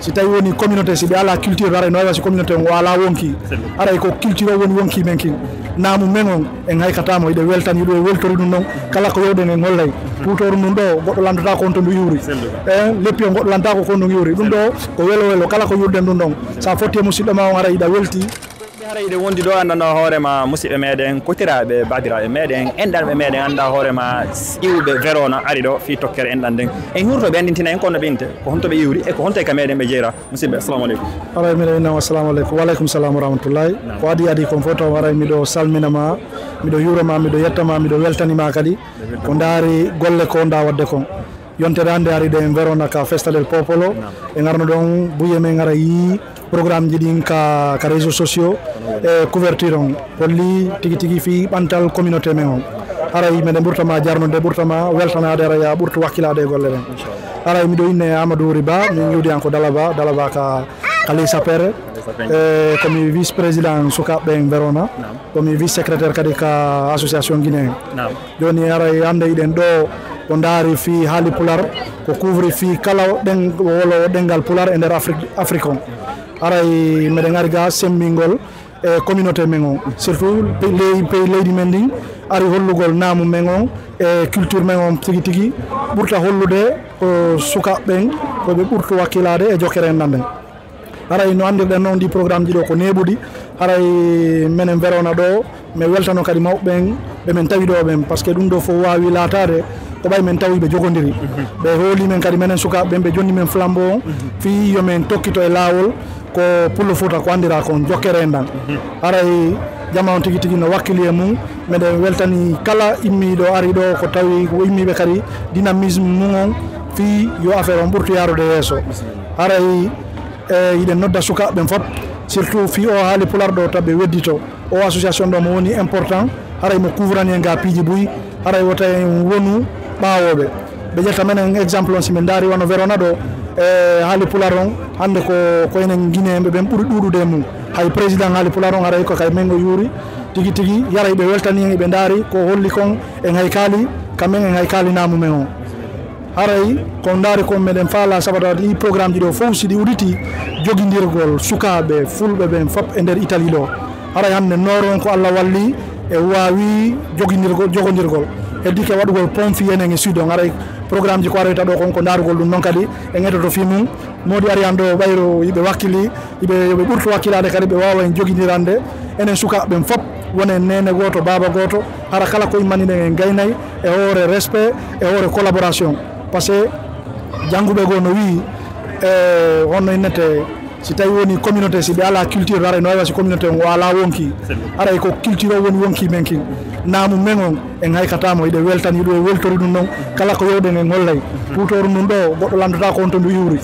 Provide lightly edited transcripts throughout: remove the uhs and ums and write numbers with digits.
si tawi woni communauté si ɓe ala culture ara no wayi wasi communauté o ala wonki ara ko culture o woni wonki men kin naamu men on en haykatamo iɗe weltani ɗo e weltori ɗum noon kala ko yewɗen en hollay tutoru ɗum ɗo goɗɗo landata ko on to ndu iwri leppi o goɗɗo landata ko ndu iwri ɗum ɗo ko welo welo kala ko yurden ɗum ɗon sa fotti e musidɗo ma on ara iɗa welti ide wondi do andano hoorema musidɓe meɗen kotiraɓe badiraɓe meɗen enɗanɓe meɗen anda hoorema iwɓe Verona ari ɗo fi tokkere enɗan nden en hurto ɓe andintina en kono ɓinte ko honto ɓe iwri e ko honto e ka meɗen ɓe jeera musidɓe assalamu aleykum aray miɗo innama assalamu aleykum waleykum salam wa rahmatullahi ko adi kon fof taw aray miɗo salminama miɗo yuroma miɗo yettama miɗo weltanima kadi ko daari golle ko da wadde kon yontere hande ari ɗe en Verona ka festa del popolo e garno ɗon buye men ara yi programme ji ɗin ka réseaux sociaux e couverture on holli tigi tigi fi ɓantal communauté men on aray meɗen ɓurtama jarnude ɓurtama weltanade ara ya ɓurtu wakkilade e golle ɗen aray miɗo inne Amadou Riba min juuɗiyanko Dalaba ka ley sapere komi vice président sukaɓe en Verona komi vice secrétaire kadi ka association guinéen joni aray hande iɗen ɗo ko daari fi haali pular ko couvre fi kala wolo ɗengal pular e nder Afrique on aray meɗen ari ga sembingol e communauté men on surtout pays leydi men ndin ari hollugol naamu men on e culture men on tigi tigi ɓurta hollude ko sukaɓeɓen koɓe ɓurtu wakkilade e jokkere en nanden aray no andirɗen noon ɗi programme ji ɗo ko neɓuɗi aray menen Verona ɗo mi weltano kadi mawɓeɓen ɓemen tawi ɗo ɓen par ce que ɗum ɗo fof wawi latade ko ɓay men tawi ɓe jogodiri ɓe hooli men kadi menen sukaɓeɓen ɓe jonni men flambeau on fi yomen tokkito e lawol ko Pullo Fouta ko andira kon jokkere en ɗan aray jama on tigi tigi no wakkili e mum meɗen weltani kala immiɗo ari ɗo ko tawi ko immiɓe kadi dynamisme mum on fi yo affaire on ɓurtu yarude yesso aray yiɗen nodda sukaɓeɓen fop surtout fi o haali pular ɗo taɓe weddito o association ɗo mo woni important haray mo couvrani en ga piiji buy haray wota en wonu ɓawoɓe ɓe ƴetta menen exemple on simin daari wano Verona ɗo e haali pular on hande ko enen guinéen ɓen ɓuuri ɗuɗude e mum hay président haali pular on haray ko kay mengo yuuri tigi tigi yaray ɓe weltani en ɓe daari ko holli kon en haykali kamen en haykali naamu men on haray ko daari kon meɗen faala sabata ɗi programme ji ɗo fof si ɗi udditi joguidirgol sukaɓe fulɓe ɓen fop e nder Italie ɗo haray hande nord on ko Allah walli e wawi jogodirgol heddi ke waɗugol pomfi enen e sud on haray programme ji ko arayta ɗo kon ko darugol ɗum noon kadi e ƴettoto fi mum modi ari an ɗo ɓayro yiɓe wakkili yoɓe ɓurtu wakkilade kadi ɓe wawa en joguidirande enen sukaɓeɓen fop wonen nene goto baba goto hara kala ko immaniɗen en gaynay e hoore respect e hoore collaboration par ce que jangguɓe goo no wi honno innete si tawi woni communauté si ɓe ala culture ara no wayi wasi communauté o ala wonki aray ko culture o woni wonki men kin naamu men on en haykatamo iɗe weltani ɗo e weltori ɗum noon kala ko yewɗen en hollay tutoru ɗum ɗo goɗɗo landata ko on to ndu iwri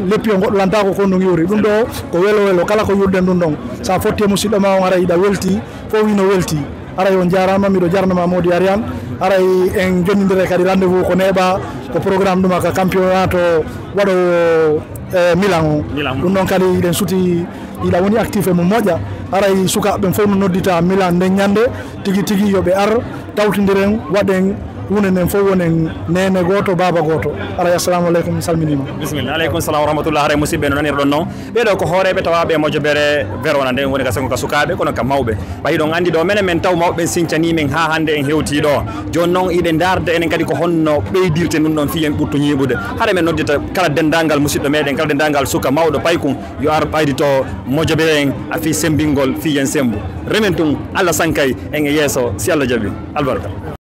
leppi o goɗɗo landata ko ndu iwri ɗum ɗo ko welo welo kala ko yurden ɗum ɗon sa fotti e musidɗo ma on ara iɗa welti fo wino welti aray on jarama miɗo jarnama Mody Ariane aray en jonnidire kadi rendez-vous ko neeɓa ko programme ɗuma ka championnat to waɗowo Milan o ɗum ɗon kadi ɗen suti iɗa woni actif e mo moƴƴa aray sukaɓeɓen fof no noddita Milan nden ñande tigui tigui yoɓe ar tawtodiren waɗen hunde nden fof wonen nene goto baba goto aray assalamu aleykum salminima bisimilla aleykum salam wa rahmatullah haray musidɓe no nanirɗon noon ɓeɗo ko hooreɓe tawaɓe mojobere Verona nden woni ka sengo ka sukaɓe kono ka mawɓe ɓayi ɗon andi ɗo menen men taw mawɓe sincanimen ha hande en hewti ɗo joni noon iɗen darde enen kadi ko honno ɓeydirte ɗum ɗon fiyen ɓurto ñiɓude haɗa men noddita kala dendagal musidɗo meɗen kala dendagal suka mawɗo paykum yo ar ɓaydito mojobere en a fi sembingol fiyen sembu remen tun Allah sankay en e yesso si Allah jaaɓi albarka